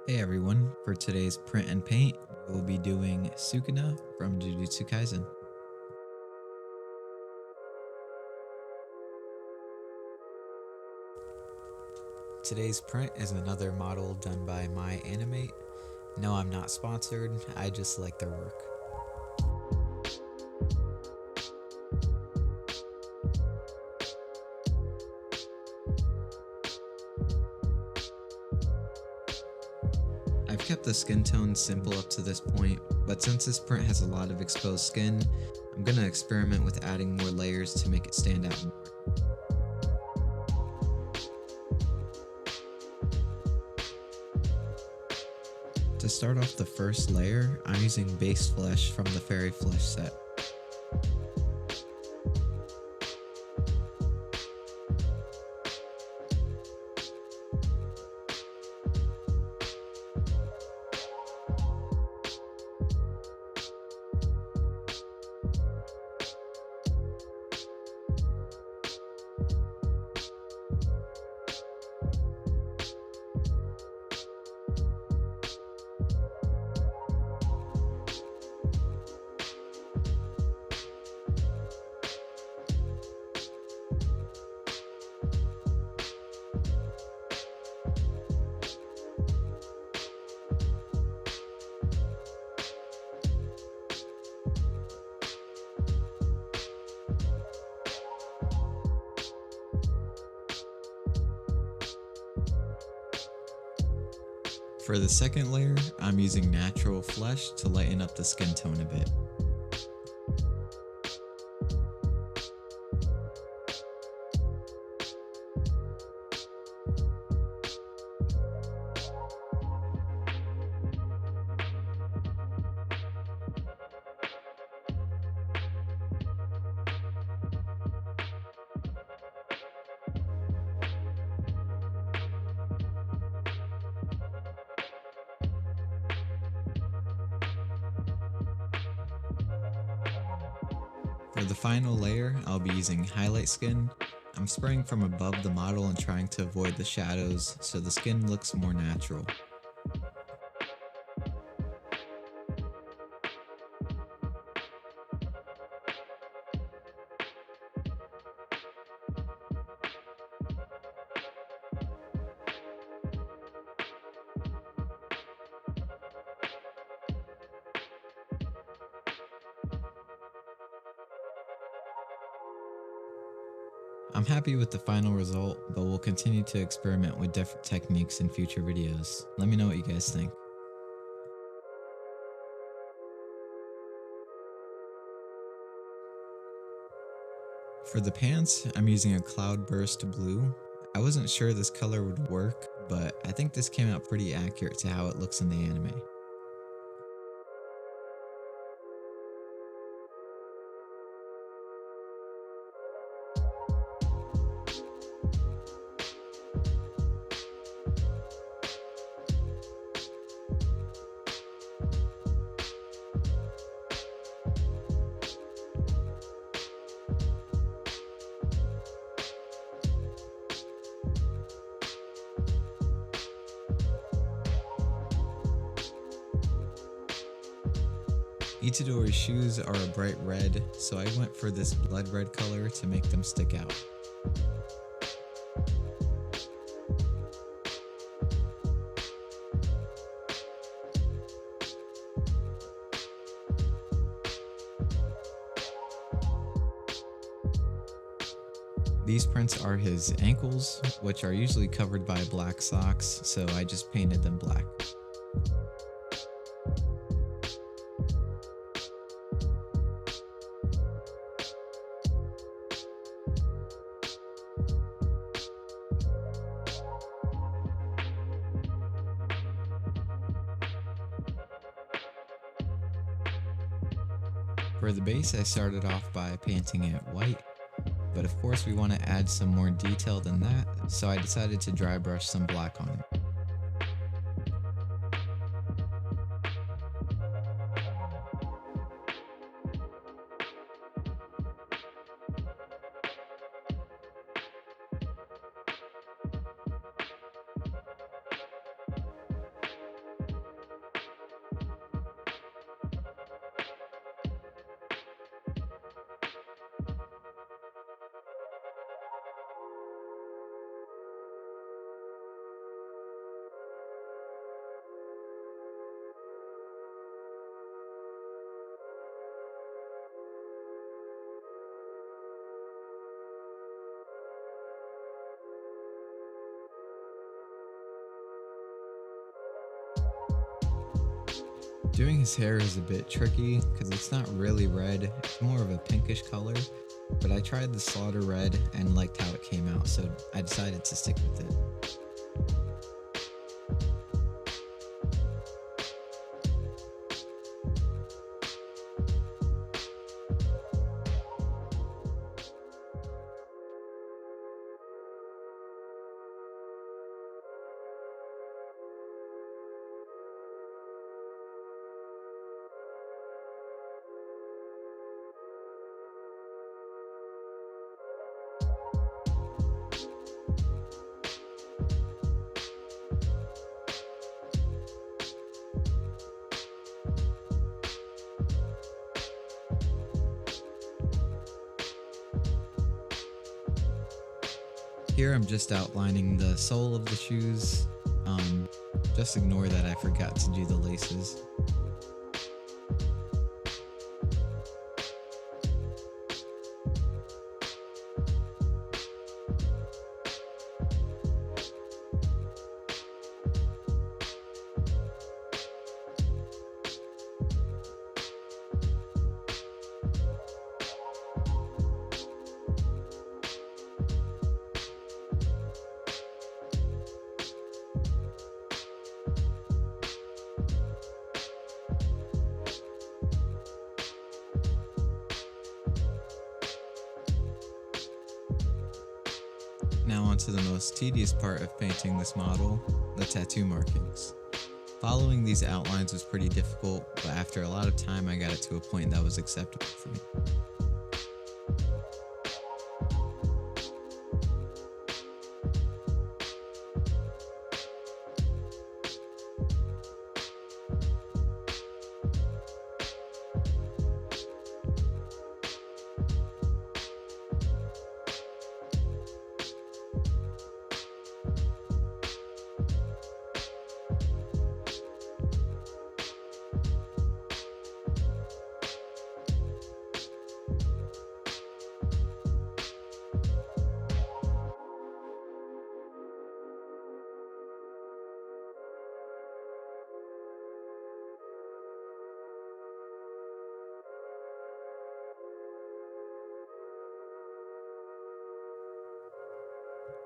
Hey everyone, for today's print and paint, we'll be doing Sukuna from Jujutsu Kaisen. Today's print is another model done by My Animate. No, I'm not sponsored, I just like their work. I've kept the skin tone simple up to this point, but since this print has a lot of exposed skin, I'm going to experiment with adding more layers to make it stand out more. To start off the first layer, I'm using base flesh from the Fairy Flesh set. For the second layer, I'm using natural flesh to lighten up the skin tone a bit. For the final layer, I'll be using highlight skin. I'm spraying from above the model and trying to avoid the shadows so the skin looks more natural. I'm happy with the final result, but we'll continue to experiment with different techniques in future videos. Let me know what you guys think. For the pants, I'm using a cloudburst blue. I wasn't sure this color would work, but I think this came out pretty accurate to how it looks in the anime. Itadori's shoes are a bright red, so I went for this blood red color to make them stick out. These prints are his ankles, which are usually covered by black socks, so I just painted them black. For the base, I started off by painting it white, but of course we want to add some more detail than that, so I decided to dry brush some black on it. Doing his hair is a bit tricky because it's not really red, it's more of a pinkish color, but I tried the Slaughter Red and liked how it came out, so I decided to stick with it. Here I'm just outlining the sole of the shoes. Just ignore that I forgot to do the laces. Now onto the most tedious part of painting this model, the tattoo markings. Following these outlines was pretty difficult, but after a lot of time I got it to a point that was acceptable for me.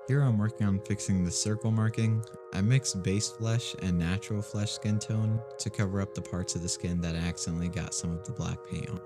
Here I'm working on fixing the circle marking. I mixed base flesh and natural flesh skin tone to cover up the parts of the skin that I accidentally got some of the black paint on.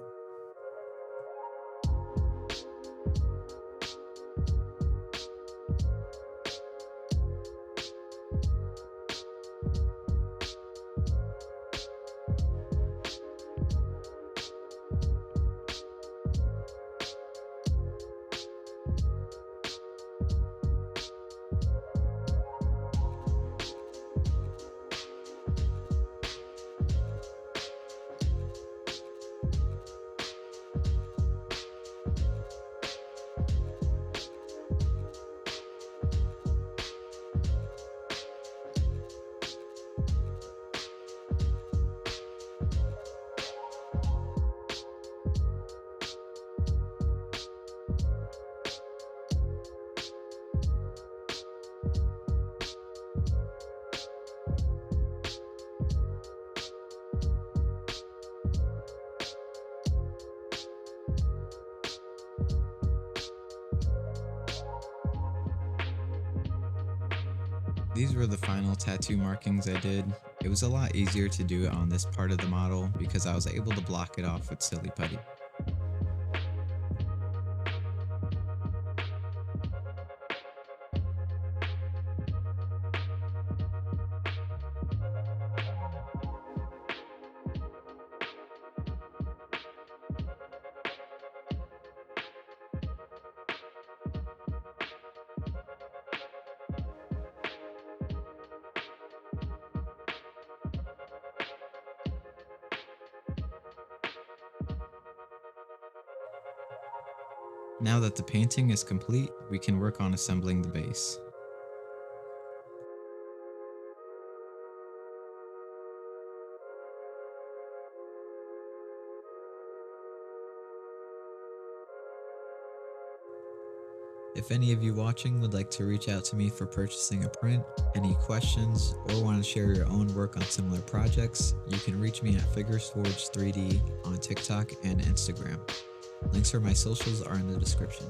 These were the final tattoo markings I did. It was a lot easier to do it on this part of the model because I was able to block it off with Silly Putty. Now that the painting is complete, we can work on assembling the base. If any of you watching would like to reach out to me for purchasing a print, any questions, or want to share your own work on similar projects, you can reach me at FigureSforge3D on TikTok and Instagram. Links for my socials are in the description.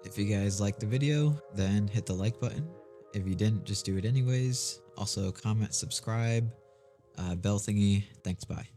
If you guys liked the video, then hit the like button. If you didn't, just do it anyways. Also comment, subscribe, bell thingy. Thanks, bye.